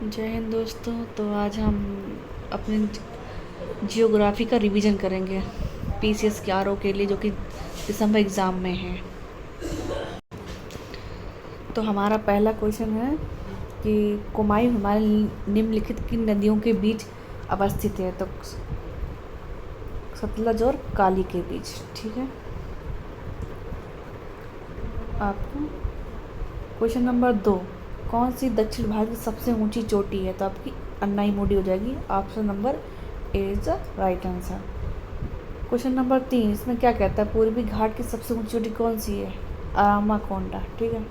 जय हिंद दोस्तों। तो आज हम अपने जियोग्राफी का रिवीजन करेंगे पीसीएस के आरओ के लिए, जो कि दिसंबर एग्ज़ाम में है। तो हमारा पहला क्वेश्चन है कि कुमायूं हिमालय निम्नलिखित किन नदियों के बीच अवस्थित है। तो सतलज और काली के बीच। ठीक है। आपको क्वेश्चन नंबर 2, कौन सी दक्षिण भारत की सबसे ऊंची चोटी है। तो आपकी अन्नाईमुडी हो जाएगी। Option number A is the right answer. Question number 3, इसमें क्या कहता है, पूर्वी घाट की सबसे ऊंची चोटी कौन सी है। अरामाकोंडा। ठीक है।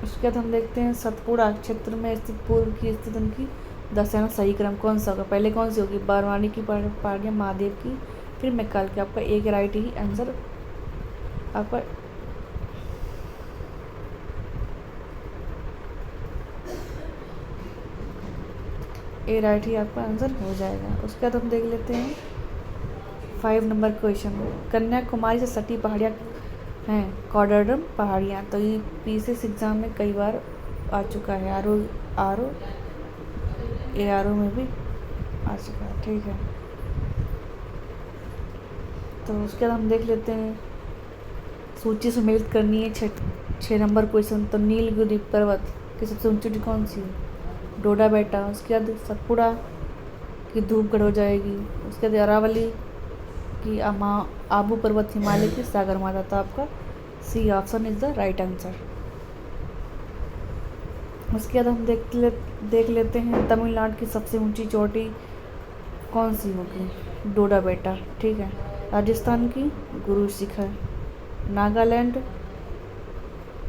उसके बाद हम देखते हैं सतपुड़ा क्षेत्र में स्थित पूर्व की स्थित उनकी दशाना सही क्रम कौन सा होगा। पहले कौन सी होगी, बारवानी की पहाड़ियाँ, महादेव की, फिर मैकाल की। आपका एक राइट ही आंसर आपका ए राइट ही आपका आंसर हो जाएगा। उसके बाद हम देख लेते हैं 5 नंबर क्वेश्चन। कन्याकुमारी से सटी पहाड़ियाँ हैं कॉडरडम पहाड़ियाँ। तो ये पीसीएस एग्ज़ाम में कई बार आ चुका है। आरओ एआरओ में भी आ चुका है। ठीक है। तो उसके बाद हम देख लेते हैं सूची सम्मिलित करनी है 6 नंबर क्वेश्चन। तो नीलगिरी पर्वत की सबसे ऊंची चोटी कौन सी है, डोडा बेटा। उसके बाद सतपुड़ा की धूपगढ़ हो जाएगी। उसके बाद अरावली की आबू पर्वत हिमालय की सागर माता। तो आपका C option is the right answer. उसके बाद हम देख लेते हैं तमिलनाडु की सबसे ऊंची चोटी कौन सी होगी, डोडा बेटा। ठीक है। राजस्थान की गुरु शिखर, नागालैंड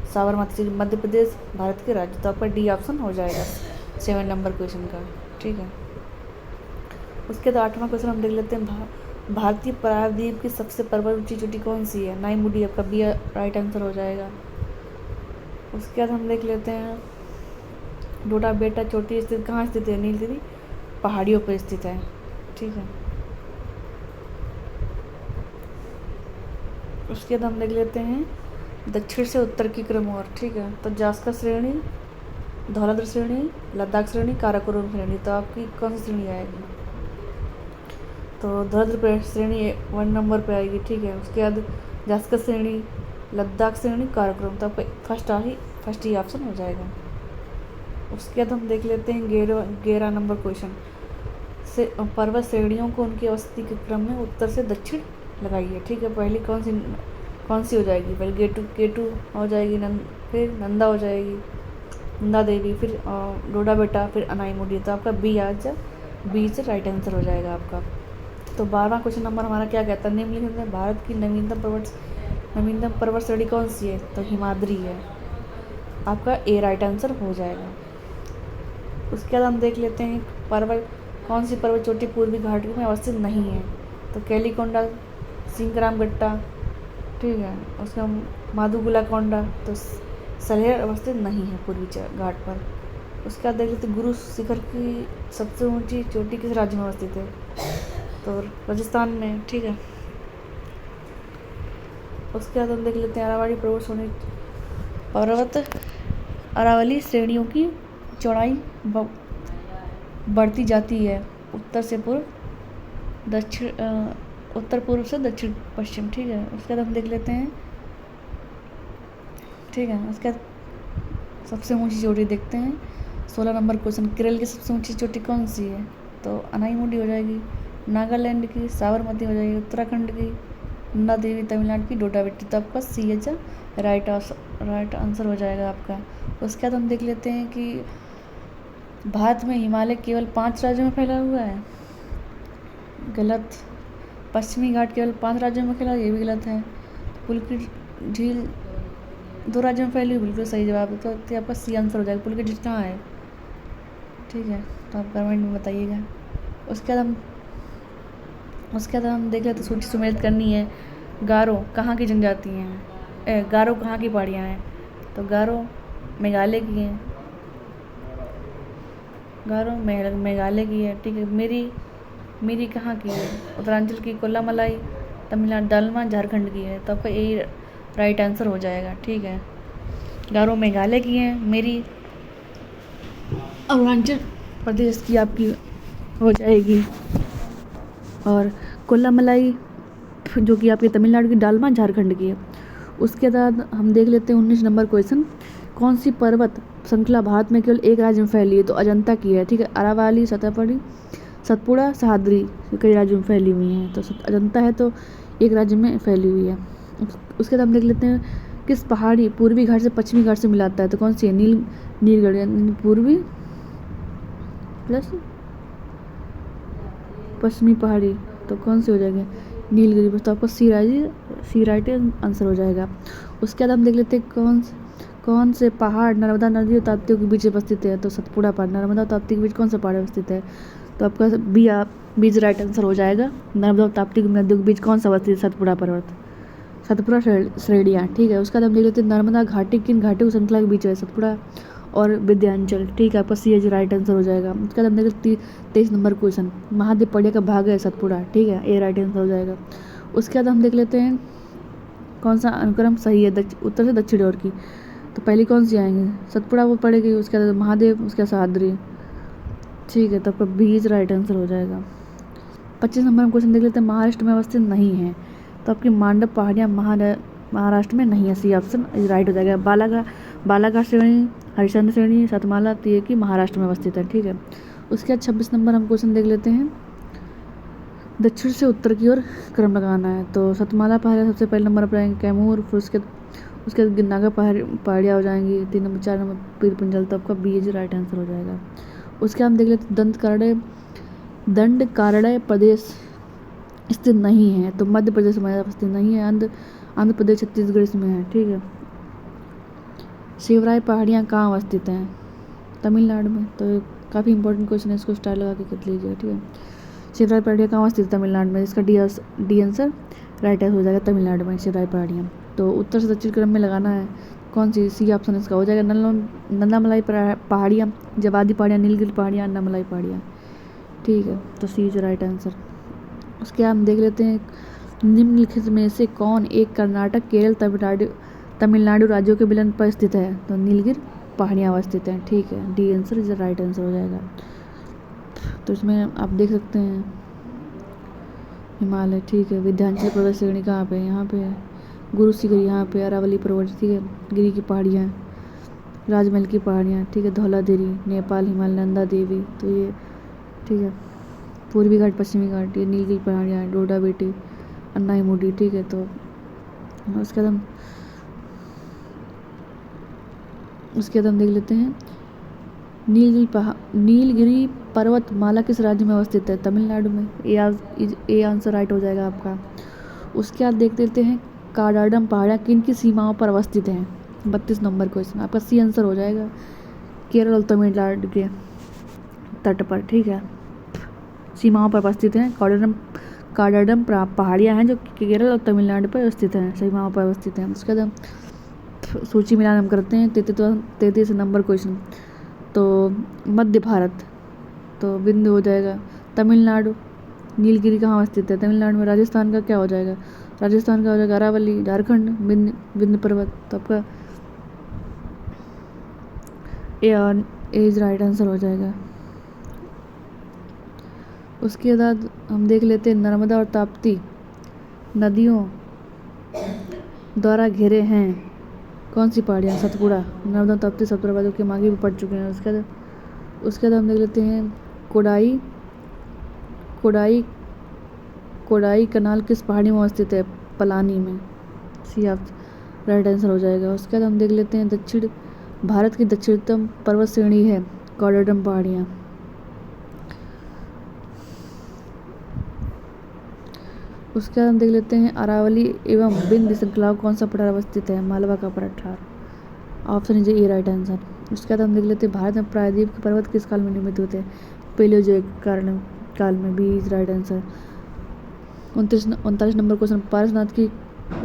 साबरमती, मध्य प्रदेश भारत के राज्य। तो आपका डी ऑप्शन हो जाएगा 7 नंबर क्वेश्चन का। ठीक है। उसके बाद 8वां क्वेश्चन हम देख लेते हैं भारतीय प्रायद्वीप की सबसे पर्वत ऊंची चोटी कौन सी है, नाईमुडी। आपका बी राइट आंसर हो जाएगा। उसके बाद हम देख लेते हैं डोडा बेटा चोटी स्थित कहाँ स्थित है, नीलगिरी पहाड़ियों पर स्थित है। ठीक है। उसके बाद हम देख लेते हैं दक्षिण से उत्तर की क्रम और। ठीक है। तो जास्कर श्रेणी, धौलाधर श्रेणी, लद्दाख श्रेणी, काराकोरम श्रेणी। तो आपकी कौन सी श्रेणी आएगी, तो धौलाधर श्रेणी 1 नंबर पे आएगी। ठीक है। उसके बाद जास्कर श्रेणी, लद्दाख श्रेणी, काराकोरम। तो आपका फर्स्ट ही ऑप्शन हो जाएगा। उसके बाद हम देख लेते हैं 11 नंबर क्वेश्चन से पर्वत श्रेणियों को उनकी अवस्थिति के क्रम में उत्तर से दक्षिण लगाइए। ठीक है। पहली कौन सी हो जाएगी, पहले केटू हो जाएगी, फिर नंदा हो जाएगी, नंदा देवी, फिर डोडा बेटा, फिर अनाईमुडी। तो आपका बी से राइट आंसर हो जाएगा आपका। तो 12वां क्वेश्चन नंबर हमारा क्या कहता है, निम्नलिखित में भारत की नवीनतम पर्वत श्रेणी कौन सी है। तो हिमाद्री है। आपका ए राइट आंसर हो जाएगा। उसके बाद हम देख लेते हैं कौन सी पर्वत चोटी पूर्वी घाट में अवस्थित नहीं है। तो कैलीकोंडा, सिंगरामगट्टा। ठीक है। उसका माधुगुला कोंडा। तो सलेर अवस्थित नहीं है पूर्वी घाट पर। उसके बाद देख लेते गुरु शिखर की सबसे ऊंची चोटी किस राज्य में अवस्थित है, तो राजस्थान में। ठीक है। उसके बाद हम देख लेते हैं अरावली श्रेणियों की चौड़ाई बढ़ती जाती है उत्तर पूर्व से दक्षिण पश्चिम। ठीक है। उसके बाद हम देख लेते हैं। ठीक है। उसके बाद सबसे ऊंची चोटी देखते हैं 16 नंबर क्वेश्चन। केरल की सबसे ऊंची चोटी कौन सी है, तो अनाईमुडी हो जाएगी, नागालैंड की साबरमती हो जाएगी, उत्तराखंड की नंदा देवी, तमिलनाडु की डोडा बेटी। तो आपका सी एच राइट आंसर हो जाएगा आपका। उसके बाद हम देख लेते हैं कि भारत में हिमालय केवल 5 राज्यों में फैला हुआ है, गलत। पश्चिमी घाट केवल 5 राज्यों में फैला, ये भी गलत है। पुलकित झील 2 राज्यों में फैली हुई, बिल्कुल सही जवाब है। तो आपका सी आंसर हो जाएगा। पुलकित झील कहाँ है। ठीक है। तो आप कमेंट में बताइएगा। उसके बाद हम देख लेते सूची सम्मिलित करनी है। गारो कहाँ की जनजाति हैं, गारो कहाँ की पहाड़ियाँ हैं। तो गारो मेघालय की हैं, मेघालय की है। ठीक है। मेरी कहाँ की है, उत्तरांचल की, कोल्लामलाई, तमिलनाडु, दालमा झारखंड की है। तो आपका ए राइट आंसर हो जाएगा। ठीक है। गारो मेघालय की हैं, मेरी अरुणाचल प्रदेश की आपकी हो जाएगी। और कोल्लामलाई जो कि आपकी तमिलनाडु की, डालमा झारखंड की है। उसके बाद हम देख लेते हैं 19 नंबर क्वेश्चन, कौन सी पर्वत श्रृंखला भारत में केवल एक राज्य में फैली है? तो अजंता की है, ठीक है। अरावली, सतपुड़ा, सतपुड़ा, सह्याद्री कई राज्यों में फैली हुई हैं, तो अजंता है तो एक राज्य में फैली हुई है। उसके बाद हम देख लेते हैं किस पहाड़ी पूर्वी घाट से पश्चिमी घाट से मिलाता है? तो कौन सी है? नीलगढ़ पूर्वी प्लस पश्चिमी पहाड़ी, तो कौन सी हो जाएगी? नीलगिरी। बस तो आपको सी राइट आंसर हो जाएगा। उसके बाद हम देख लेते हैं कौन से पहाड़ नर्मदा नदी और ताप्ती के बीच अवस्थित है? तो सतपुड़ा पहाड़। नर्मदा और ताप्ती के बीच कौन सा पहाड़ अवस्थित है? तो आपका बीच राइट आंसर हो जाएगा। नर्मदा और ताप्ती नदियों के बीच कौन सा अवस्थित है? सतपुड़ा पर्वत, सतपुड़ा श्रेणियाँ, ठीक है। उसके बाद हम देख लेते हैं नर्मदा घाटी किन घाटियों की श्रृंखला के बीच है? सतपुड़ा और विंध्याचल, ठीक है। आपका सी राइट आंसर हो जाएगा। उसके बाद हम देख लेते 23 नंबर क्वेश्चन, महादेव पड़िया का भाग है सतपुड़ा, ठीक है, ए राइट आंसर हो जाएगा। उसके बाद हम देख लेते हैं कौन सा अनुक्रम सही है उत्तर से दक्षिण ओर की? तो पहली कौन सी आएंगे? सतपुड़ा वो पड़ेगी, उसके बाद महादेव, उसके बाद सह्याद्री, ठीक है। तो आपका बीज राइट आंसर हो जाएगा। 25 नंबर हम क्वेश्चन देख लेते हैं, महाराष्ट्र में अवस्थित नहीं है? तो आपकी मांडव पहाड़ियाँ महाराष्ट्र में नहीं है, सी ऑप्शन राइट हो जाएगा। बालाघाट श्रेणी, हरिश्चंद्र श्रेणी, सतमाला, तो ये कि महाराष्ट्र में अवस्थित है, ठीक है। उसके बाद 26 नंबर हम क्वेश्चन देख लेते हैं, दक्षिण से उत्तर की ओर क्रम लगाना है। तो सतमाला पहाड़ियाँ सबसे पहले नंबर पर आएंगे, कैमूर, फिर उसके बाद नागा पहाड़ियाँ हो जाएंगी 3 नंबर, 4 नंबर पीर पंजल, तो आपका बी राइट आंसर हो जाएगा। उसके हम देख लेते दंड कारण्य प्रदेश स्थित नहीं है? तो मध्य प्रदेश में स्थित नहीं है, आंध्र प्रदेश, छत्तीसगढ़ इसमें है, ठीक है। शिवराय पहाड़ियाँ कहाँ अवस्थित हैं? तमिलनाडु में। तो काफ़ी इंपॉर्टेंट क्वेश्चन है, इसको स्टार लगा के कर लीजिएगा, ठीक है। शिवराय पहाड़ियाँ कहाँ अवस्थित है? तमिलनाडु में। इसका डी आंसर राइट आंसर हो जाएगा, तमिलनाडु में शिवराय पहाड़ियाँ। तो उत्तर से दक्षिण क्रम में लगाना है, कौन सी? सी ऑप्शन इसका हो जाएगा। नंदामलाई पहाड़ियाँ, जवादी पहाड़ियाँ, नीलगिरी पहाड़ियाँ, अन्नामलाई पहाड़ियाँ, ठीक है। तो सी इज राइट आंसर। उसके हम देख लेते हैं निम्नलिखित में से कौन एक कर्नाटक, केरल, तमिलनाडु राज्यों के विलयन पर स्थित है? तो नीलगिरी पहाड़ियाँ अवस्थित हैं, ठीक है। D answer is right answer हो जाएगा। तो इसमें आप देख सकते हैं हिमालय, ठीक है। विंध्याचल पर्वत श्रेणी कहाँ पे? यहाँ पे है। गुरु शिखर यहाँ पे, अरावली पर्वत, ठीक है। गिरी की पहाड़ियाँ, राजमहल की पहाड़ियाँ, ठीक है। धौलादेवी, नेपाल, हिमालय, नंदा देवी, तो ये, ठीक है। पूर्वी घाट, पश्चिमी घाट, ये नीलगिरी पहाड़ियाँ, डोडा बेटी, अन्नाईमुडी, ठीक है। तो उसके बाद हम देख लेते हैं नीलगिरी पर्वतमाला किस राज्य में अवस्थित है? तमिलनाडु में। ए आंसर राइट हो जाएगा आपका। उसके बाद देख लेते हैं काडाडम पहाड़ियाँ किन की सीमाओं पर अवस्थित हैं? 32 नंबर क्वेश्चन, आपका सी आंसर हो जाएगा, केरल और तमिलनाडु के तट पर, ठीक है, सीमाओं पर अवस्थित हैं। काडाडम पहाड़ियाँ हैं जो केरल और तमिलनाडु पर स्थित हैं, सीमाओं पर अवस्थित हैं। उसके बाद सूची मिलान हम करते हैं। 33 नंबर क्वेश्चन, तो मध्य भारत, तो बिंदु हो जाएगा तमिलनाडु। नीलगिरी कहाँ अवस्थित है? तमिलनाडु में। राजस्थान का क्या हो जाएगा? राजस्थान का हो जाएगा अरावली। झारखंड विंध्य पर्वत, तो आपका ए इज राइट आंसर हो जाएगा। उसके बाद हम देख लेते हैं नर्मदा और ताप्ती नदियों द्वारा घिरे हैं कौन सी पहाड़ियाँ? सतपुड़ा। नर्मदा, ताप्ती, सतपुड़ा जो कि हम आगे भी पढ़ चुके हैं। उसके बाद हम देख लेते हैं कोडाई कनाल किस पहाड़ी में अवस्थित है? पलानी में। सी आप राइट आंसर हो जाएगा। उसके बाद हम देख लेते हैं दक्षिण भारत की दक्षिणतम पर्वत श्रेणी है काडाडम पहाड़ियाँ। उसके बाद हम देख लेते हैं अरावली एवं विंध्य श्रृंखलाओं कौन सा पठार अवस्थित है? मालवा का पठार, option is a right answer. उसके बाद हम देख लेते हैं भारत में प्रायद्वीप के पर्वत किस काल में निर्मित होते हैं? पेलियोजोइक काल में, B is right answer. 39 number question,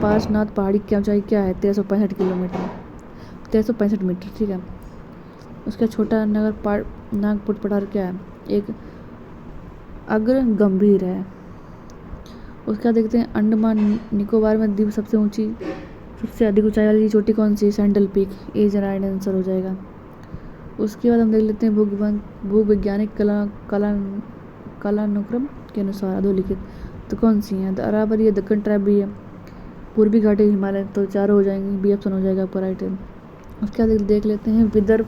Parasnath पहाड़ी की ऊंचाई क्या है? 1365 मीटर, ठीक है। उसका छोटा नागपुर पठार क्या है? एक अग्र गंभीर है। उसका देखते हैं अंडमान निकोबार में द्वीप सबसे अधिक ऊंचाई वाली चोटी कौन सी? सैंडल पीक, ए राइट आंसर हो जाएगा। उसके बाद हम देख लेते हैं भूवैज्ञानिक कालानुक्रम के अनुसार अधोलिखित तो कौन सी हैं? अरावली है, दक्कन ट्राइब भी है, पूर्वी घाटी हिमालय, तो चारों हो जाएंगी, बी ऑप्शन हो जाएगा आपका राइट है। उसके बाद देख लेते हैं विदर्भ।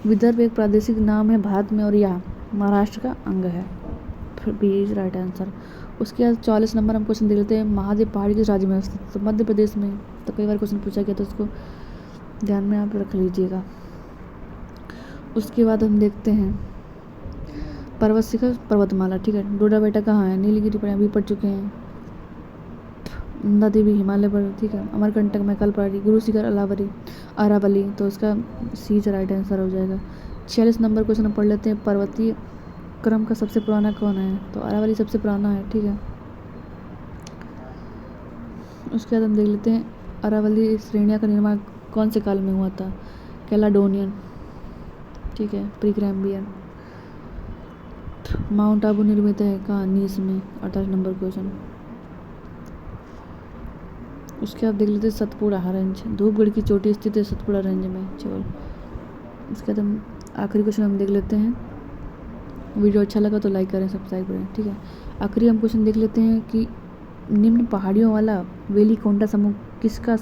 विदर्भ एक प्रादेशिक नाम है भारत में और यह महाराष्ट्र का अंग है, बी इज राइट आंसर। उसके बाद 44 नंबर हम क्वेश्चन देख लेते हैं महादेव पहाड़ी किस राज्य में स्थित? तो मध्य प्रदेश में, तो कई बार क्वेश्चन पूछा गया तो उसको ध्यान में आप रख लीजिएगा। उसके बाद हम देखते हैं पर्वत शिखर पर्वतमाला, ठीक है। डोडा बेटा कहाँ है? नीलगिरी पर अभी पढ़ चुके हैं। नंदा देवी हिमालय पर, ठीक है। अमरकंटक में कल पढ़ी। गुरु शिखर अरावली, तो उसका सी राइट आंसर हो जाएगा। 46 नंबर क्वेश्चन हम पढ़ लेते हैं पर्वतीय क्रम का सबसे पुराना कौन है? तो अरावली सबसे पुराना है, ठीक है। उसके बाद हम देख लेते हैं अरावली श्रेणियाँ का निर्माण कौन से काल में हुआ था? कैलाडोनियन, ठीक है, प्री कैम्ब्रियन। माउंट आबू निर्मित है कहाँ? नीस में, 48 नंबर क्वेश्चन। उसके बाद देख लेते हैं सतपुड़ा रेंज, धूपगढ़ की चोटी स्थित है सतपुड़ा रेंज में, चलो। उसके बाद हम आखिरी क्वेश्चन हम देख लेते हैं। वीडियो अच्छा लगा तो लाइक करें, सब्सक्राइब करें, ठीक है। आखिरी हम क्वेश्चन देख लेते हैं कि निम्न पहाड़ियों वाला वेलिकोंडा समूह किसका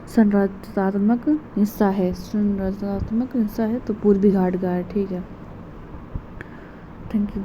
संरचनात्मक हिस्सा है? संरचनात्मक हिस्सा है तो पूर्वी घाट का है, ठीक है। Thank you.